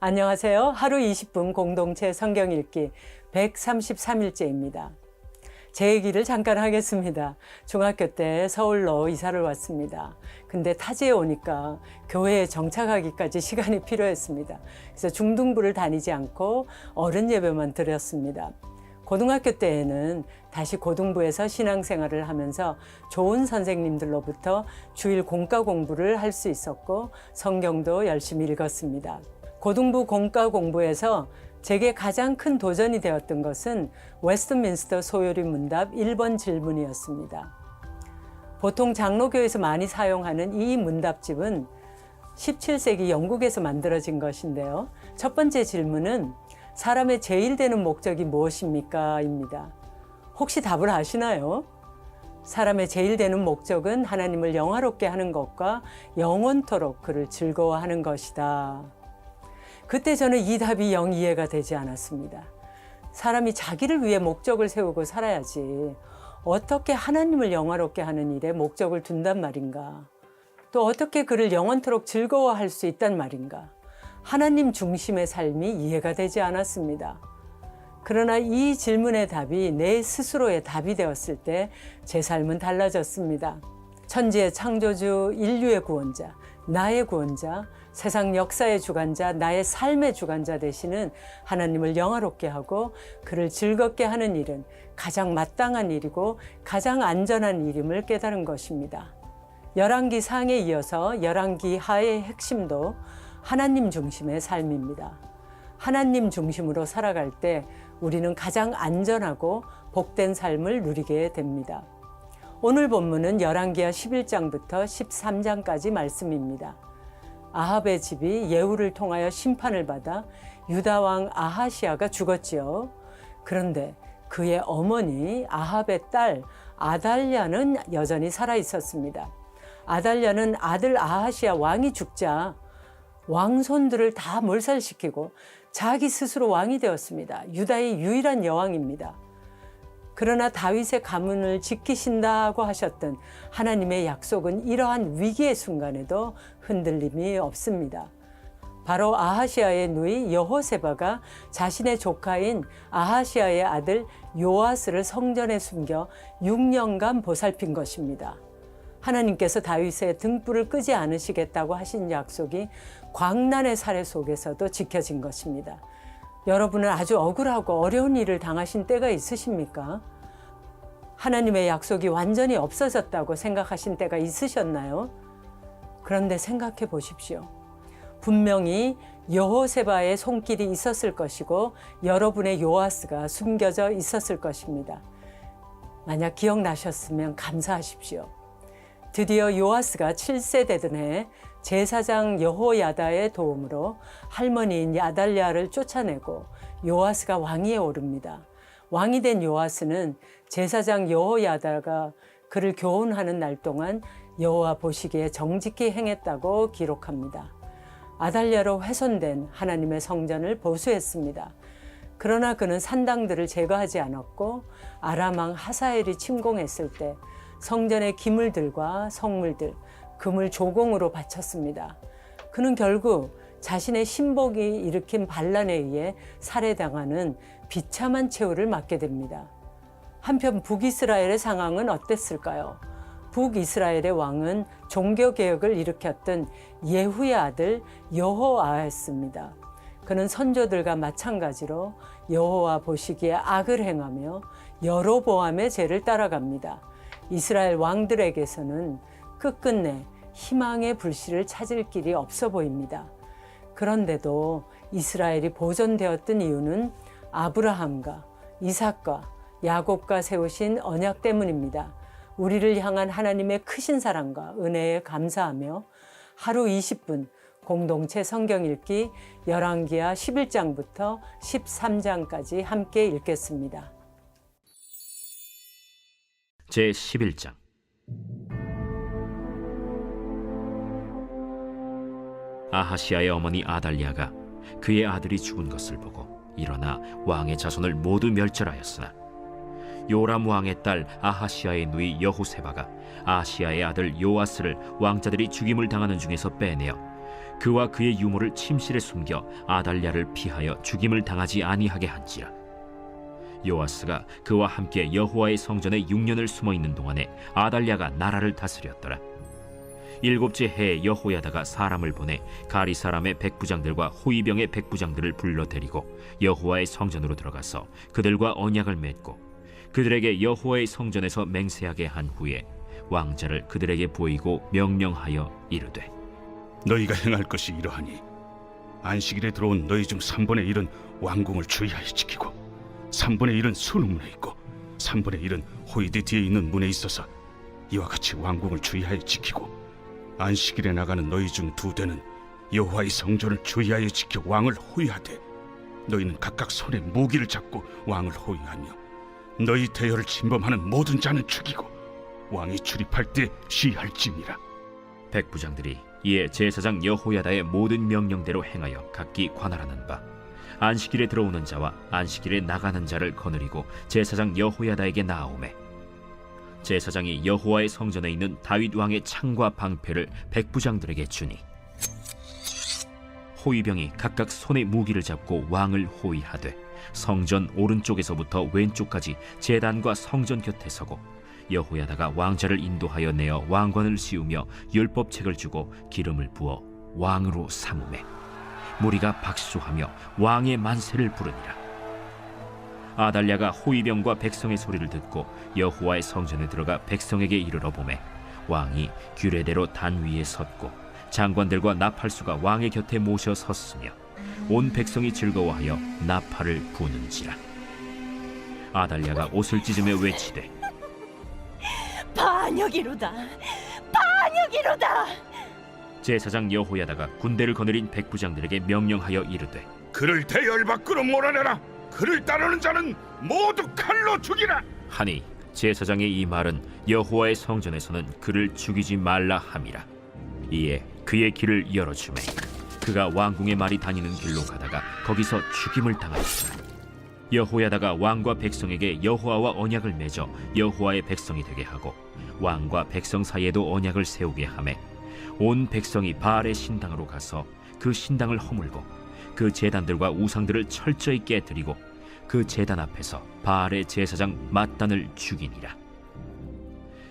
안녕하세요. 하루 20분 공동체 성경 읽기 133일째입니다. 제 얘기를 잠깐 하겠습니다. 중학교 때 서울로 이사를 왔습니다. 근데 타지에 오니까 교회에 정착하기까지 시간이 필요했습니다. 그래서 중등부를 다니지 않고 어른 예배만 드렸습니다. 고등학교 때에는 다시 고등부에서 신앙생활을 하면서 좋은 선생님들로부터 주일 공과 공부를 할 수 있었고 성경도 열심히 읽었습니다. 고등부 공과 공부에서 제게 가장 큰 도전이 되었던 것은 웨스트민스터 소요리 문답 1번 질문이었습니다. 보통 장로교에서 많이 사용하는 이 문답집은 17세기 영국에서 만들어진 것인데요. 첫 번째 질문은 사람의 제일 되는 목적이 무엇입니까? 입니다. 혹시 답을 아시나요? 사람의 제일 되는 목적은 하나님을 영화롭게 하는 것과 영원토록 그를 즐거워하는 것이다. 그때 저는 이 답이 영 이해가 되지 않았습니다. 사람이 자기를 위해 목적을 세우고 살아야지 어떻게 하나님을 영화롭게 하는 일에 목적을 둔단 말인가? 또 어떻게 그를 영원토록 즐거워할 수 있단 말인가? 하나님 중심의 삶이 이해가 되지 않았습니다. 그러나 이 질문의 답이 내 스스로의 답이 되었을 때 제 삶은 달라졌습니다. 천지의 창조주, 인류의 구원자, 나의 구원자, 세상 역사의 주관자, 나의 삶의 주관자 되시는 하나님을 영화롭게 하고 그를 즐겁게 하는 일은 가장 마땅한 일이고 가장 안전한 일임을 깨달은 것입니다. 열왕기 상에 이어서 열왕기 하의 핵심도 하나님 중심의 삶입니다. 하나님 중심으로 살아갈 때 우리는 가장 안전하고 복된 삶을 누리게 됩니다. 오늘 본문은 열왕기하 11장부터 13장까지 말씀입니다. 아합의 집이 예후를 통하여 심판을 받아 유다 왕 아하시아가 죽었지요. 그런데 그의 어머니 아합의 딸 아달랴는 여전히 살아 있었습니다. 아달랴는 아들 아하시아 왕이 죽자 왕손들을 다 몰살시키고 자기 스스로 왕이 되었습니다. 유다의 유일한 여왕입니다. 그러나 다윗의 가문을 지키신다고 하셨던 하나님의 약속은 이러한 위기의 순간에도 흔들림이 없습니다. 바로 아하시아의 누이 여호세바가 자신의 조카인 아하시아의 아들 요아스를 성전에 숨겨 6년간 보살핀 것입니다. 하나님께서 다윗의 등불을 끄지 않으시겠다고 하신 약속이 광난의 사례 속에서도 지켜진 것입니다. 여러분은 아주 억울하고 어려운 일을 당하신 때가 있으십니까? 하나님의 약속이 완전히 없어졌다고 생각하신 때가 있으셨나요? 그런데 생각해 보십시오. 분명히 여호세바의 손길이 있었을 것이고 여러분의 요아스가 숨겨져 있었을 것입니다. 만약 기억나셨으면 감사하십시오. 드디어 요아스가 7세 되던 해 제사장 여호야다의 도움으로 할머니인 야달랴를 쫓아내고 요아스가 왕위에 오릅니다. 왕이 된 요아스는 제사장 여호야다가 그를 교훈하는 날 동안 여호와 보시기에 정직히 행했다고 기록합니다. 아달랴로 훼손된 하나님의 성전을 보수했습니다. 그러나 그는 산당들을 제거하지 않았고 아람 왕 하사엘이 침공했을 때 성전의 기물들과 성물들, 금을 조공으로 바쳤습니다. 그는 결국 자신의 신복이 일으킨 반란에 의해 살해당하는 비참한 최후를 맞게 됩니다. 한편 북이스라엘의 상황은 어땠을까요? 북이스라엘의 왕은 종교개혁을 일으켰던 예후의 아들 여호아하스입니다. 그는 선조들과 마찬가지로 여호와 보시기에 악을 행하며 여로보암의 죄를 따라갑니다. 이스라엘 왕들에게서는 끝끝내 희망의 불씨를 찾을 길이 없어 보입니다. 그런데도 이스라엘이 보존되었던 이유는 아브라함과 이삭과 야곱과 세우신 언약 때문입니다. 우리를 향한 하나님의 크신 사랑과 은혜에 감사하며 하루 20분 공동체 성경 읽기 열왕기하 11장부터 13장까지 함께 읽겠습니다. 제11장 아하시아의 어머니 아달랴가 그의 아들이 죽은 것을 보고 일어나 왕의 자손을 모두 멸절하였으나 요람 왕의 딸 아하시아의 누이 여호세바가 아하시아의 아들 요아스를 왕자들이 죽임을 당하는 중에서 빼내어 그와 그의 유모를 침실에 숨겨 아달랴를 피하여 죽임을 당하지 아니하게 한지라. 요아스가 그와 함께 여호와의 성전에 6년을 숨어 있는 동안에 아달랴가 나라를 다스렸더라. 7째 해에 여호야다가 사람을 보내 가리 사람의 백부장들과 호위병의 백부장들을 불러 데리고 여호와의 성전으로 들어가서 그들과 언약을 맺고 그들에게 여호와의 성전에서 맹세하게 한 후에 왕자를 그들에게 보이고 명령하여 이르되, 너희가 행할 것이 이러하니 안식일에 들어온 너희 중 3분의 1은 왕궁을 주의하여 지키고 3분의 1은 수능문에 있고 3분의 1은 호위대 뒤에 있는 문에 있어서 이와 같이 왕궁을 주의하여 지키고 안식일에 나가는 너희 중 2대는 여호와의 성전을 주의하여 지켜 왕을 호위하되 너희는 각각 손에 무기를 잡고 왕을 호위하며 너희 대열을 침범하는 모든 자는 죽이고 왕이 출입할 때 시할지니라. 백부장들이 이에 제사장 여호야다의 모든 명령대로 행하여 각기 관할하는 바 안식일에 들어오는 자와 안식일에 나가는 자를 거느리고 제사장 여호야다에게 나아오매 제사장이 여호와의 성전에 있는 다윗 왕의 창과 방패를 백부장들에게 주니 호위병이 각각 손에 무기를 잡고 왕을 호위하되 성전 오른쪽에서부터 왼쪽까지 제단과 성전 곁에 서고 여호야다가 왕자를 인도하여 내어 왕관을 씌우며 율법책을 주고 기름을 부어 왕으로 삼으매 무리가 박수하며 왕의 만세를 부르니라. 아달랴가 호위병과 백성의 소리를 듣고 여호와의 성전에 들어가 백성에게 이르러 보매 왕이 규례대로 단 위에 섰고 장관들과 나팔수가 왕의 곁에 모셔 섰으며 온 백성이 즐거워하여 나팔을 부는지라. 아달랴가 옷을 찢으며 외치되, 반역이로다, 반역이로다. 제사장 여호야다가 군대를 거느린 백부장들에게 명령하여 이르되, 그를 대열 밖으로 몰아내라. 그를 따르는 자는 모두 칼로 죽이라. 하니 제사장의 이 말은 여호와의 성전에서는 그를 죽이지 말라 함이라. 이에 그의 길을 열어주매 그가 왕궁의 말이 다니는 길로 가다가 거기서 죽임을 당하였더라. 여호야다가 왕과 백성에게 여호와와 언약을 맺어 여호와의 백성이 되게 하고 왕과 백성 사이에도 언약을 세우게 하매 온 백성이 바알의 신당으로 가서 그 신당을 허물고 그 제단들과 우상들을 철저히 깨뜨리고 그 제단 앞에서 바알의 제사장 맏단을 죽이니라.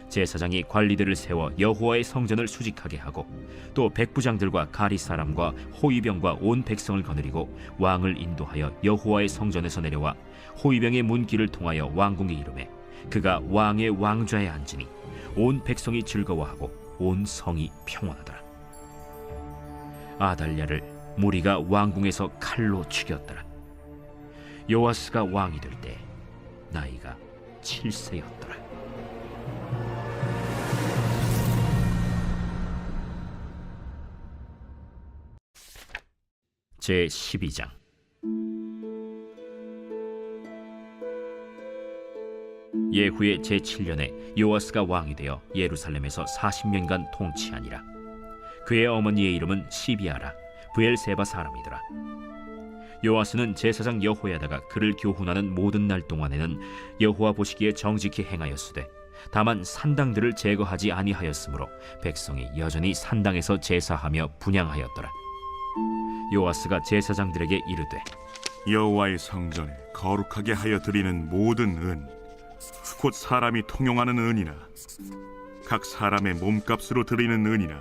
제사장이 관리들을 세워 여호와의 성전을 수직하게 하고 또 백부장들과 가리 사람과 호위병과 온 백성을 거느리고 왕을 인도하여 여호와의 성전에서 내려와 호위병의 문길을 통하여 왕궁에 이르매 그가 왕의 왕좌에 앉으니 온 백성이 즐거워하고 온 성이 평온하더라. 아달랴를 무리가 왕궁에서 칼로 죽였더라. 요아스가 왕이 될 때 나이가 7세였더라. 제12장. 예후의 제7년에 요아스가 왕이 되어 예루살렘에서 40년간 통치하니라. 그의 어머니의 이름은 시비아라 브엘세바 사람이더라. 요아스는 제사장 여호야다가 그를 교훈하는 모든 날 동안에는 여호와 보시기에 정직히 행하였으되 다만 산당들을 제거하지 아니하였으므로 백성이 여전히 산당에서 제사하며 분향하였더라. 요아스가 제사장들에게 이르되, 여호와의 성전에 거룩하게 하여 드리는 모든 은, 곧 사람이 통용하는 은이나 각 사람의 몸값으로 드리는 은이나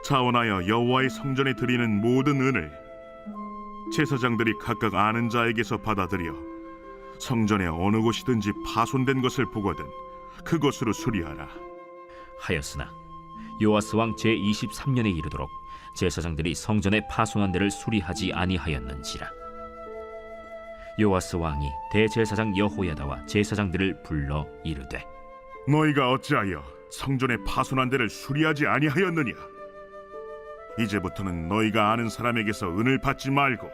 자원하여 여호와의 성전에 드리는 모든 은을 제사장들이 각각 아는 자에게서 받아들여 성전의 어느 곳이든지 파손된 것을 보거든 그것으로 수리하라 하였으나 요아스 왕 제23년에 이르도록 제사장들이 성전의 파손한 데를 수리하지 아니하였는지라. 요아스 왕이 대제사장 여호야다와 제사장들을 불러 이르되, 너희가 어찌하여 성전의 파손한 데를 수리하지 아니하였느냐? 이제부터는 너희가 아는 사람에게서 은을 받지 말고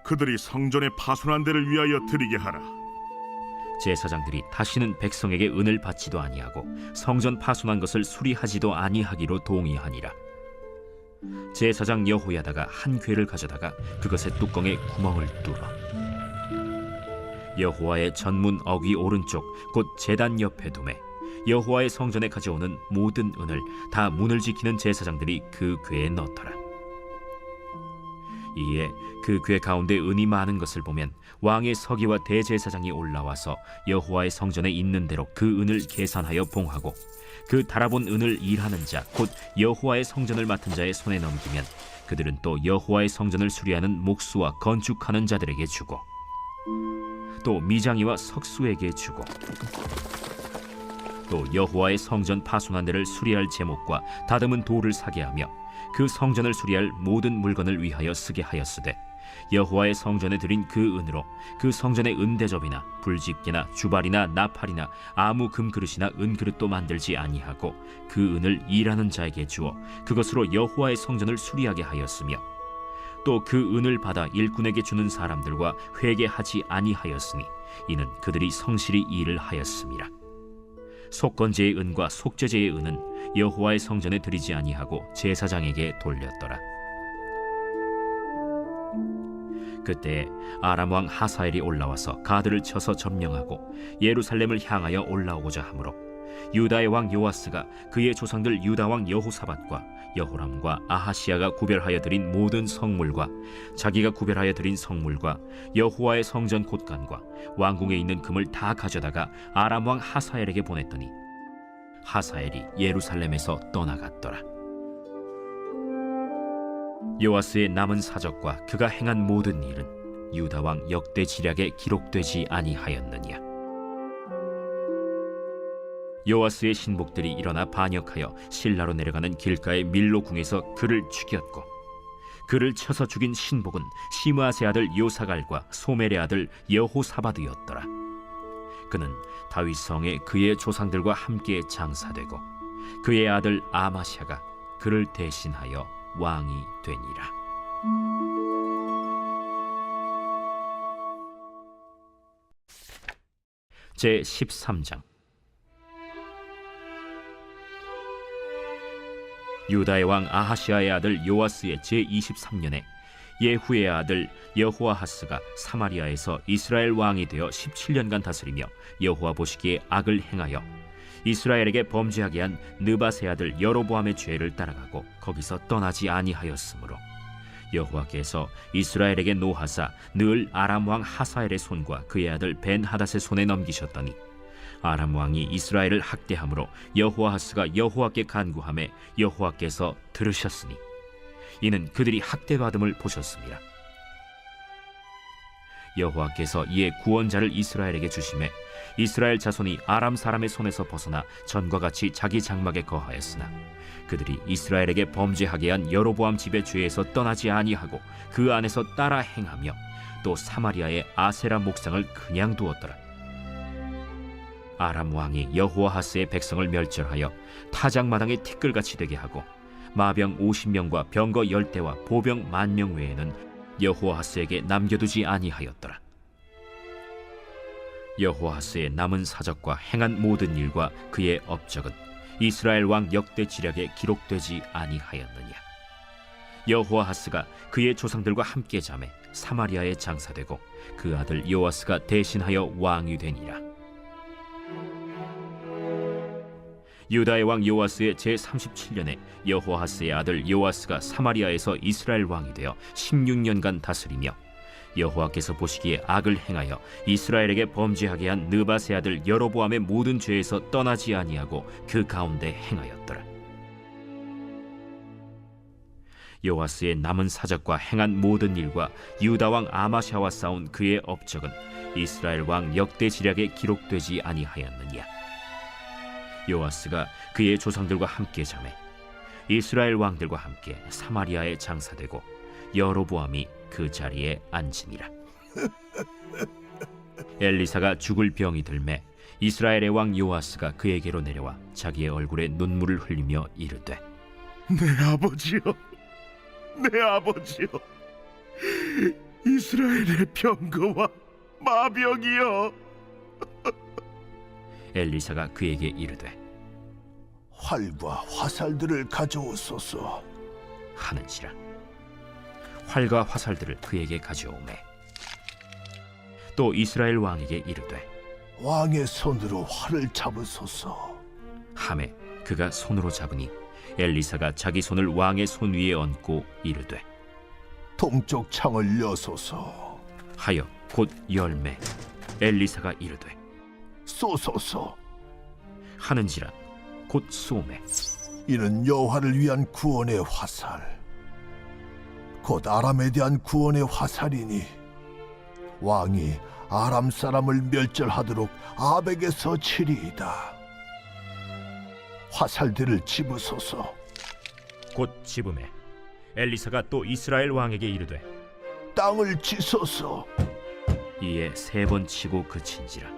그들이 성전의 파손한 데를 위하여 드리게 하라. 제사장들이 다시는 백성에게 은을 받지도 아니하고 성전 파손한 것을 수리하지도 아니하기로 동의하니라. 제사장 여호야다가 한 궤를 가져다가 그것의 뚜껑에 구멍을 뚫어 여호와의 전문 어귀 오른쪽 곧 제단 옆에 두매 여호와의 성전에 가져오는 모든 은을 다 문을 지키는 제사장들이 그 궤에 넣더라. 이에 그 궤 가운데 은이 많은 것을 보면 왕의 서기와 대제사장이 올라와서 여호와의 성전에 있는 대로 그 은을 계산하여 봉하고 그 달아본 은을 일하는 자 곧 여호와의 성전을 맡은 자의 손에 넘기면 그들은 또 여호와의 성전을 수리하는 목수와 건축하는 자들에게 주고 또 미장이와 석수에게 주고 또 여호와의 성전 파손한 데를 수리할 제목과 다듬은 돌을 사게 하며 그 성전을 수리할 모든 물건을 위하여 쓰게 하였으되 여호와의 성전에 드린 그 은으로 그 성전의 은대접이나 불집게나 주발이나 나팔이나 아무 금그릇이나 은그릇도 만들지 아니하고 그 은을 일하는 자에게 주어 그것으로 여호와의 성전을 수리하게 하였으며 또 그 은을 받아 일꾼에게 주는 사람들과 회개하지 아니하였으니 이는 그들이 성실히 일을 하였음이라. 속건제의 은과 속죄제의 은은 여호와의 성전에 드리지 아니하고 제사장에게 돌렸더라. 그때 아람 왕 하사엘이 올라와서 가드를 쳐서 점령하고 예루살렘을 향하여 올라오고자 하므로 유다의 왕 요아스가 그의 조상들 유다 왕 여호사밧과 여호람과 아하시야가 구별하여 드린 모든 성물과 자기가 구별하여 드린 성물과 여호와의 성전 곳간과 왕궁에 있는 금을 다 가져다가 아람 왕 하사엘에게 보냈더니 하사엘이 예루살렘에서 떠나갔더라. 요아스의 남은 사적과 그가 행한 모든 일은 유다 왕 역대 지략에 기록되지 아니하였느냐. 요아스의 신복들이 일어나 반역하여 실라로 내려가는 길가의 밀로 궁에서 그를 죽였고 그를 쳐서 죽인 신복은 시므아세 아들 요사갈과 소멜의 아들 여호사밧이었더라. 그는 다윗 성에 그의 조상들과 함께 장사되고 그의 아들 아마샤가 그를 대신하여 왕이 되니라. 제 13장. 유다의 왕 아하시아의 아들 요아스의 제 23년에 예후의 아들 여호아하스가 사마리아에서 이스라엘 왕이 되어 17년간 다스리며 여호와 보시기에 악을 행하여 이스라엘에게 범죄하게 한 느밧의 아들 여로보암의 죄를 따라가고 거기서 떠나지 아니하였으므로 여호와께서 이스라엘에게 노하사 늘 아람 왕 하사엘의 손과 그의 아들 벤하닷의 손에 넘기셨더니 아람 왕이 이스라엘을 학대함으로 여호아하스가 여호와께 간구하매 여호와께서 들으셨으니 이는 그들이 학대받음을 보셨습니다. 여호와께서 이에 구원자를 이스라엘에게 주시매 이스라엘 자손이 아람 사람의 손에서 벗어나 전과 같이 자기 장막에 거하였으나 그들이 이스라엘에게 범죄하게 한 여로보암 집의 죄에서 떠나지 아니하고 그 안에서 따라 행하며 또 사마리아의 아세라 목상을 그냥 두었더라. 아람 왕이 여호아하스의 백성을 멸절하여 타작마당에 티끌같이 되게 하고 마병 50명과 병거 10대와 보병 10,000명 외에는 여호아하스에게 남겨두지 아니하였더라. 여호아하스의 남은 사적과 행한 모든 일과 그의 업적은 이스라엘 왕 역대 지략에 기록되지 아니하였느냐. 여호아하스가 그의 조상들과 함께 잠에 사마리아에 장사되고 그 아들 요아스가 대신하여 왕이 되니라. 유다의 왕 요아스의 제 37년에 여호아하스의 아들 요아스가 사마리아에서 이스라엘 왕이 되어 16년간 다스리며 여호와께서 보시기에 악을 행하여 이스라엘에게 범죄하게 한 느밧의 아들 여로보암의 모든 죄에서 떠나지 아니하고 그 가운데 행하였더라. 요아스의 남은 사적과 행한 모든 일과 유다 왕 아마샤와 싸운 그의 업적은 이스라엘 왕 역대 지략에 기록되지 아니하였느냐. 요아스가 그의 조상들과 함께 잠에 이스라엘 왕들과 함께 사마리아에 장사되고 여로보암이 그 자리에 앉으니라. 엘리사가 죽을 병이 들매 이스라엘의 왕 요아스가 그에게로 내려와 자기의 얼굴에 눈물을 흘리며 이르되 내 아버지여, 내 아버지여, 이스라엘의 병거와 마병이여. 엘리사가 그에게 이르되 활과 화살들을 가져오소서. 하는지라. 활과 화살들을 그에게 가져오매 또 이스라엘 왕에게 이르되 왕의 손으로 활을 잡으소서. 하매 그가 손으로 잡으니 엘리사가 자기 손을 왕의 손 위에 얹고 이르되 동쪽 창을 여소서. 하여 곧 열매. 엘리사가 이르되 쏘소서. 하는지라 곧 쏘매. 이는 여호와를 위한 구원의 화살, 곧 아람에 대한 구원의 화살이니 왕이 아람 사람을 멸절하도록 아벡에서 치리이다. 화살들을 집으소서. 곧 집음에 엘리사가 또 이스라엘 왕에게 이르되 땅을 치소서. 이에 세 번 치고 그친지라.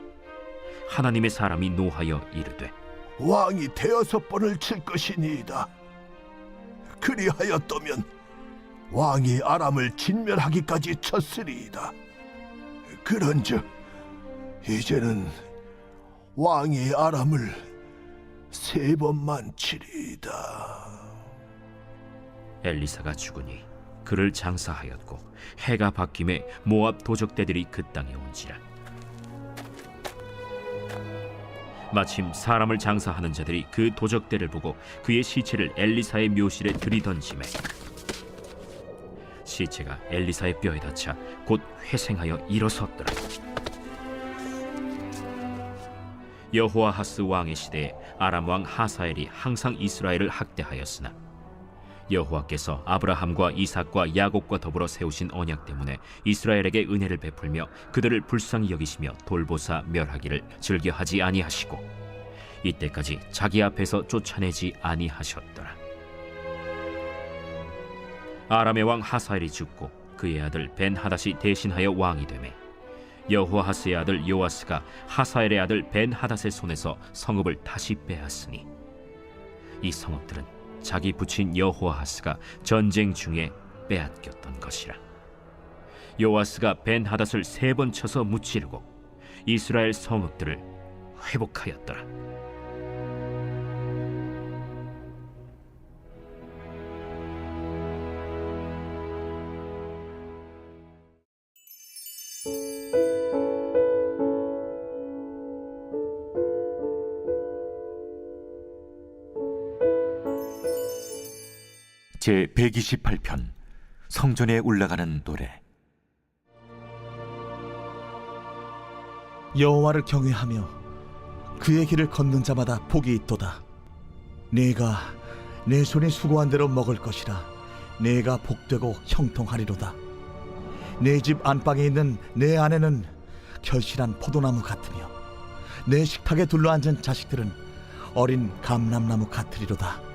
하나님의 사람이 노하여 이르되 왕이 대여섯 번을 칠 것이니이다. 그리하였더면 왕이 아람을 진멸하기까지 쳤으리이다. 그런즉 이제는 왕이 아람을 세 번만 치리이다. 엘리사가 죽으니 그를 장사하였고 해가 바뀜에 모압 도적대들이 그 땅에 온지라. 마침 사람을 장사하는 자들이 그 도적대를 보고 그의 시체를 엘리사의 묘실에 들이던지매 시체가 엘리사의 뼈에 닿자 곧 회생하여 일어섰더라. 여호아하스 왕의 시대에 아람 왕 하사엘이 항상 이스라엘을 학대하였으나 여호와께서 아브라함과 이삭과 야곱과 더불어 세우신 언약 때문에 이스라엘에게 은혜를 베풀며 그들을 불쌍히 여기시며 돌보사 멸하기를 즐겨하지 아니하시고 이때까지 자기 앞에서 쫓아내지 아니하셨더라. 아람의 왕 하사엘이 죽고 그의 아들 벤하닷이 대신하여 왕이 되매 여호아하스의 아들 요아스가 하사엘의 아들 벤하닷의 손에서 성읍을 다시 빼앗으니 이 성읍들은 자기 부친 여호아하스가 전쟁 중에 빼앗겼던 것이라. 요아스가 벤하닷을 세 번 쳐서 무찌르고 이스라엘 성읍들을 회복하였더라. 제 128편 성전에 올라가는 노래. 여호와를 경외하며 그의 길을 걷는 자마다 복이 있도다. 내가 내 손이 수고한 대로 먹을 것이라. 내가 복되고 형통하리로다. 내 집 안방에 있는 내 아내는 결실한 포도나무 같으며 내 식탁에 둘러앉은 자식들은 어린 감람나무 같으리로다.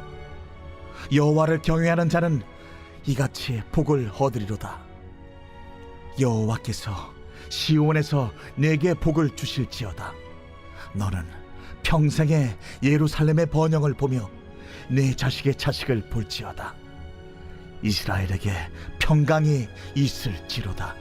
여호와를 경외하는 자는 이같이 복을 얻으리로다. 여호와께서 시온에서 내게 복을 주실지어다. 너는 평생에 예루살렘의 번영을 보며 내 자식의 자식을 볼지어다. 이스라엘에게 평강이 있을지로다.